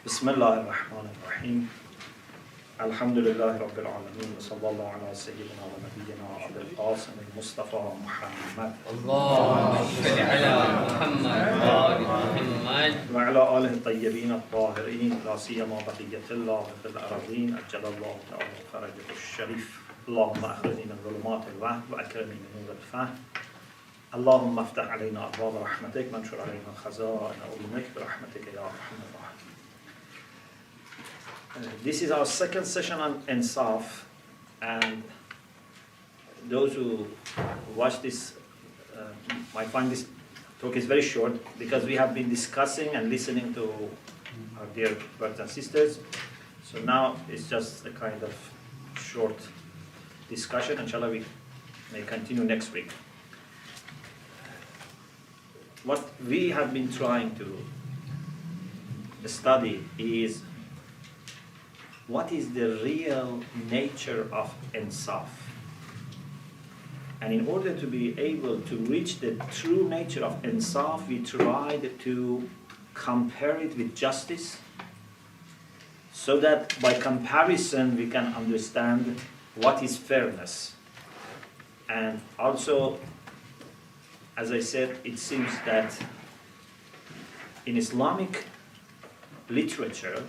بسم الله الرحمن الرحيم الحمد لله رب العالمين وصلى الله على سيدنا ونبينا أبي القاسم المصطفى محمد اللهم صل على محمد وعلى آله الطيبين الطاهرين لا سيما بقية الله في الأراضين أجل الله تعالى فرجه الشريف اللهم أخرجني من ظلمات الوهم وأكرمني من نور الفهم اللهم افتح علينا أبواب رحمتك وانشر علينا خزائن علمك برحمتك يا أرحم الراحمين. This is our second session on Inṣāf, and those who watch this might find this talk is very short because we have been discussing and listening to our dear brothers and sisters. So now it's just a kind of short discussion. Inshallah, we may continue next week. What we have been trying to study is what is the real nature of Inṣāf. And in order to be able to reach the true nature of Inṣāf, we tried to compare it with justice, so that by comparison we can understand what is fairness. And also, as I said, it seems that in Islamic literature,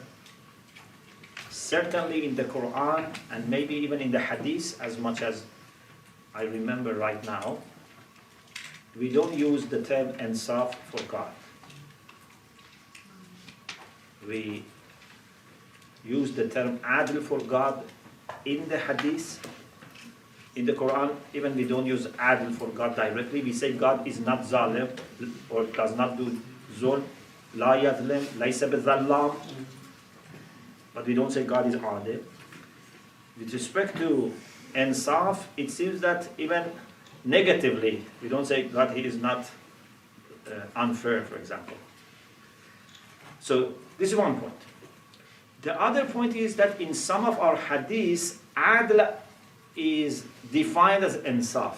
certainly in the Quran and maybe even in the Hadiths, as much as I remember right now, we don't use the term Inṣāf for God. We use the term ʿAdl for God in the Hadith. In the Quran, even we don't use ʿAdl for God directly. We say God is not zalim or does not do zulm. La yadlim, laysa bizallam. But we don't say God is ʿAdl. With respect to Inṣāf, it seems that even negatively, we don't say God, he is not unfair, for example. So this is one point. The other point is that in some of our hadiths, ʿAdl is defined as Inṣāf.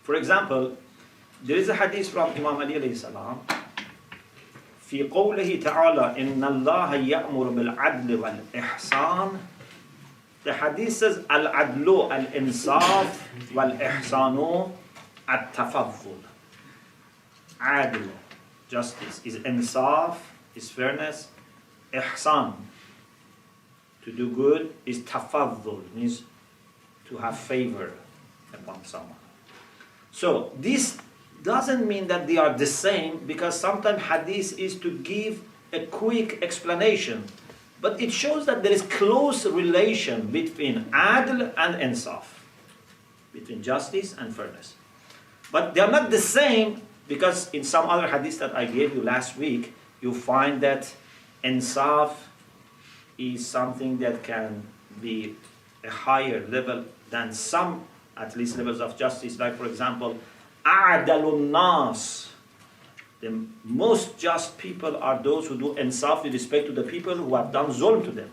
For example, there is a hadith from Imam Ali alayhi salam, في قوله تعالى إن الله يأمر بالعدل والإحسان. The hadith says al-adlu al-inṣāf wal-ihsānu at-tafaddul. Adl, justice, is inṣāf, is fairness. Ihsan, to do good, is tafaddul, means to have favor upon someone. So this doesn't mean that they are the same, because sometimes hadith is to give a quick explanation, but it shows that there is close relation between ʿAdl and Inṣāf, between justice and fairness. But they are not the same, because in some other hadith that I gave you last week, you find that Inṣāf is something that can be a higher level than some, at least, levels of justice. Like, for example, a'dalun nas. The most just people are those who do Inṣāf with respect to the people who have done zulm to them.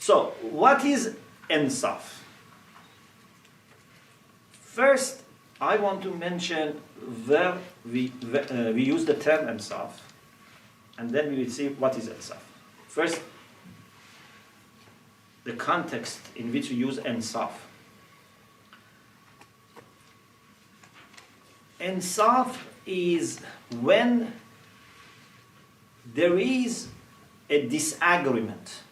So, what is Inṣāf? First, I want to mention where we use the term Inṣāf, and then we will see what is Inṣāf. First, the context in which we use Inṣāf. Inṣāf is when there is a disagreement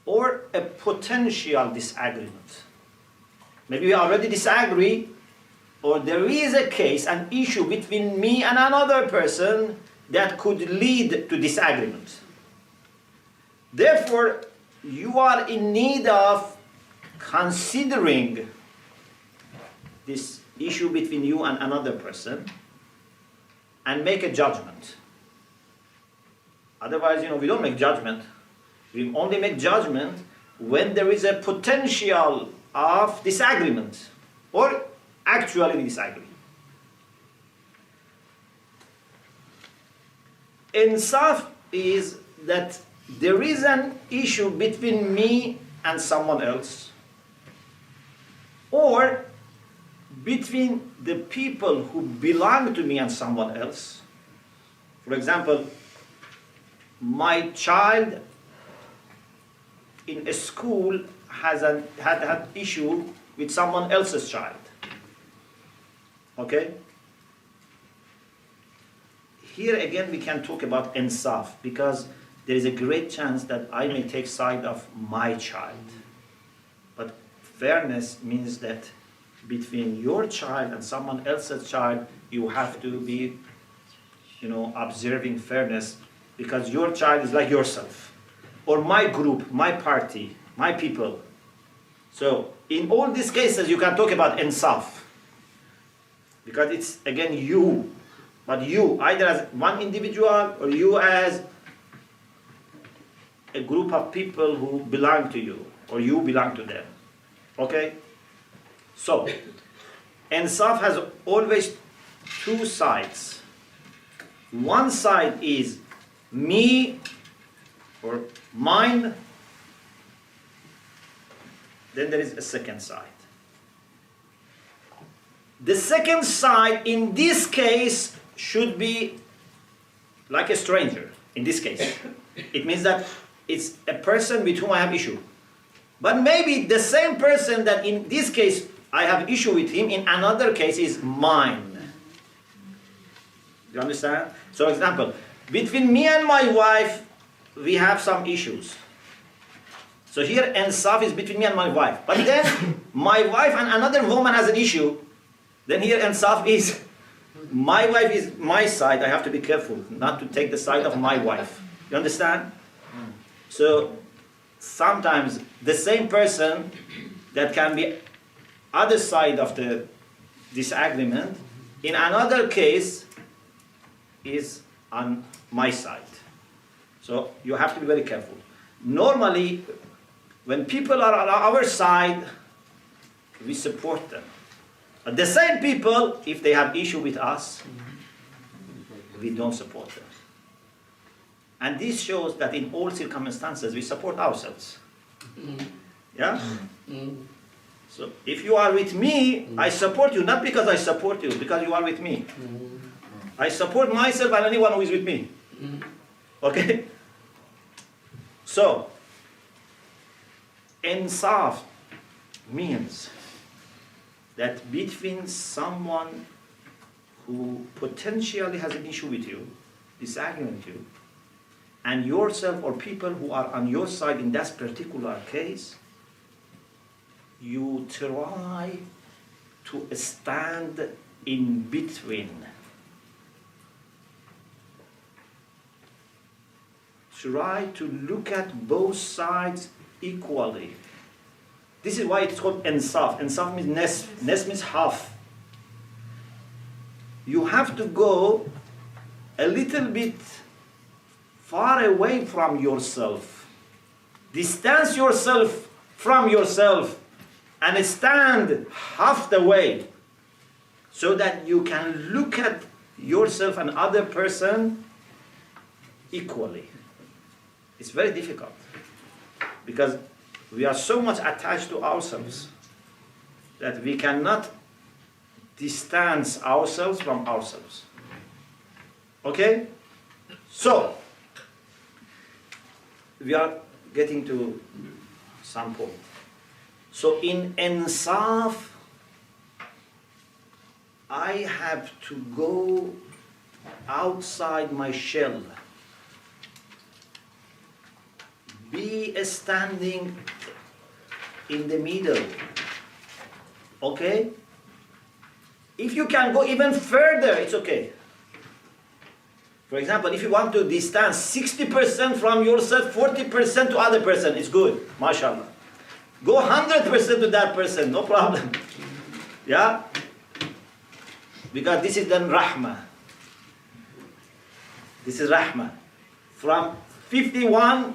or a potential disagreement. Maybe we already disagree, or there is a case, an issue between me and another person that could lead to disagreement. Therefore, you are in need of considering this issue between you and another person and make a judgment. Otherwise, we don't make judgment. We only make judgment when there is a potential of disagreement or actually we disagree. Inṣāf is that there is an issue between me and someone else, or between the people who belong to me and someone else, For example, my child in a school had issue with someone else's child. Okay? Here again we can talk about Inṣāf, because there is a great chance that I may take side of my child. But fairness means that between your child and someone else's child, you have to be, observing fairness, because your child is like yourself, or my group, my party, my people. So in all these cases, you can talk about Inṣāf, because it's again you, but you either as one individual or you as a group of people who belong to you, or you belong to them. Okay? So, Inṣāf has always two sides. One side is me or mine, then there is a second side. The second side in this case should be like a stranger, in this case. It means that it's a person with whom I have issue. But maybe the same person that in this case I have issue with him, in another case is mine. You understand? So example, between me and my wife, we have some issues. So here Inṣāf is between me and my wife. But then my wife and another woman has an issue. Then here Inṣāf is, my wife is my side. I have to be careful not to take the side of my wife. You understand? So sometimes the same person that can be other side of the disagreement, in another case is on my side. So you have to be very careful. Normally, when people are on our side, we support them. But the same people, if they have issue with us, we don't support them. And this shows that in all circumstances, we support ourselves. Yeah? So if you are with me, I support you, not because I support you, because you are with me. I support myself and anyone who is with me. Okay? So, Inṣāf means that between someone who potentially has an issue with you, disagreeing with you, and yourself or people who are on your side in that particular case, you try to stand in between. Try to look at both sides equally. This is why it's called Inṣāf. Inṣāf means nesf. Nesf means half. You have to go a little bit far away from yourself. Distance yourself from yourself and stand half the way so that you can look at yourself and other person equally. It's very difficult because we are so much attached to ourselves that we cannot distance ourselves from ourselves. Okay? So, we are getting to some point. So in Inṣāf, I have to go outside my shell. Be standing in the middle. Okay? If you can go even further, it's okay. For example, if you want to distance 60% from yourself, 40% to other person, it's good. MashaAllah. Go 100% to that person, no problem. Yeah? Because this is then rahmah. This is rahmah. From 51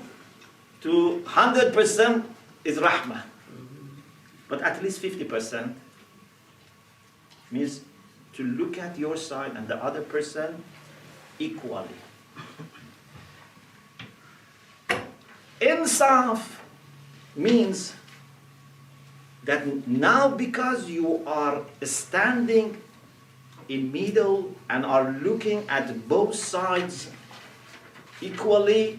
to 100% is rahmah. But at least 50% means to look at your side and the other person equally. Inṣāf means that now because you are standing in middle and are looking at both sides equally,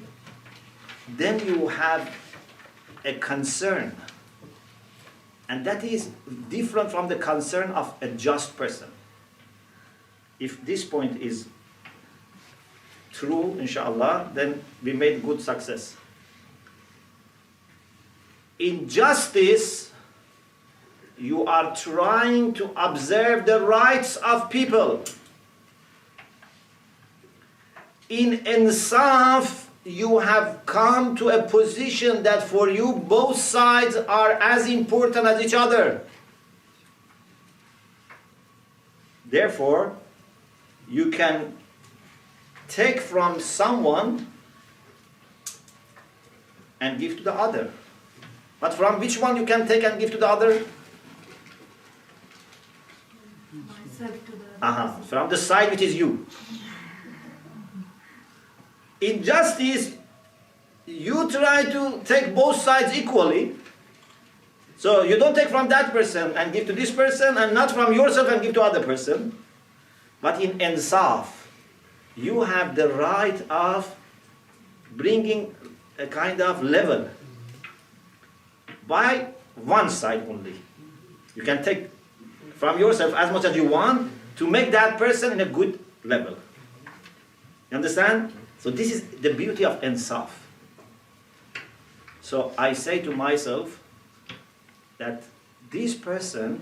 then you have a concern. And that is different from the concern of a just person. If this point is true, inshallah, then we made good success. In justice, you are trying to observe the rights of people. In Inṣāf, you have come to a position that for you both sides are as important as each other. Therefore, you can take from someone and give to the other. But from which one you can take and give to the other? From the side which is you. In justice, you try to take both sides equally. So you don't take from that person and give to this person, and not from yourself and give to other person. But in Inṣāf, you have the right of bringing a kind of level by one side only. You can take from yourself as much as you want to make that person in a good level. You understand? So this is the beauty of Inṣāf. So I say to myself that this person,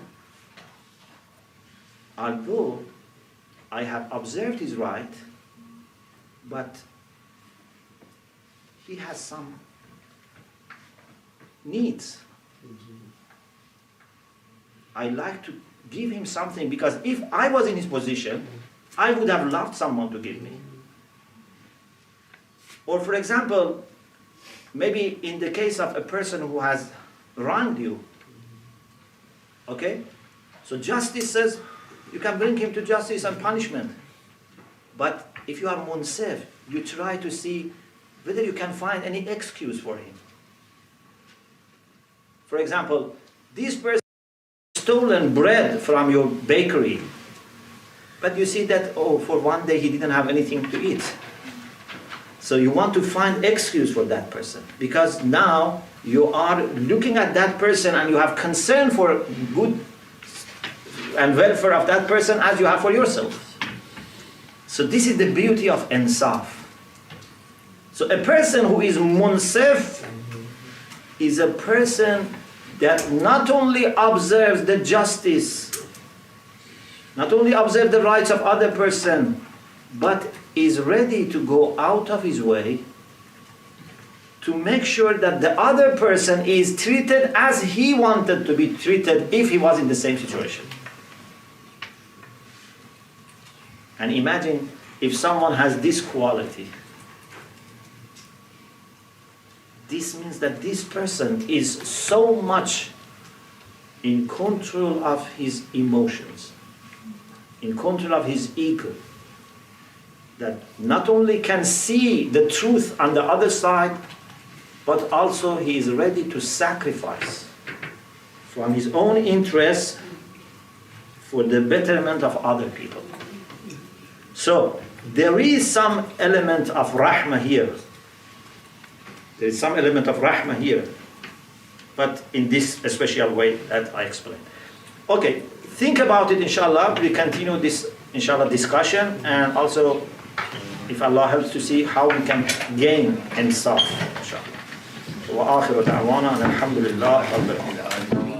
although I have observed his right, but he has some needs. I like to give him something, because if I was in his position, I would have loved someone to give me. Or for example, maybe in the case of a person who has wronged you, okay? So justice says you can bring him to justice and punishment. But if you are munsif, you try to see whether you can find any excuse for him. For example, this person stolen bread from your bakery, but you see that, oh, for one day he didn't have anything to eat. So you want to find excuse for that person, because now you are looking at that person and you have concern for good and welfare of that person as you have for yourself. So this is the beauty of Inṣāf. So a person who is munsif is a person that not only observes the justice, not only observes the rights of other person, but is ready to go out of his way to make sure that the other person is treated as he wanted to be treated if he was in the same situation. And imagine if someone has this quality. This means that this person is so much in control of his emotions, in control of his ego, that not only can see the truth on the other side, but also he is ready to sacrifice from his own interests for the betterment of other people. So there is some element of rahmah here. There is some element of rahmah here, but in this special way that I explained. Okay, think about it, inshallah. We continue this, inshallah, discussion, and also, if Allah helps, to see how we can gain Inṣāf, inshallah. Wa akhiru da'wana alhamdulillah rabbil alamin.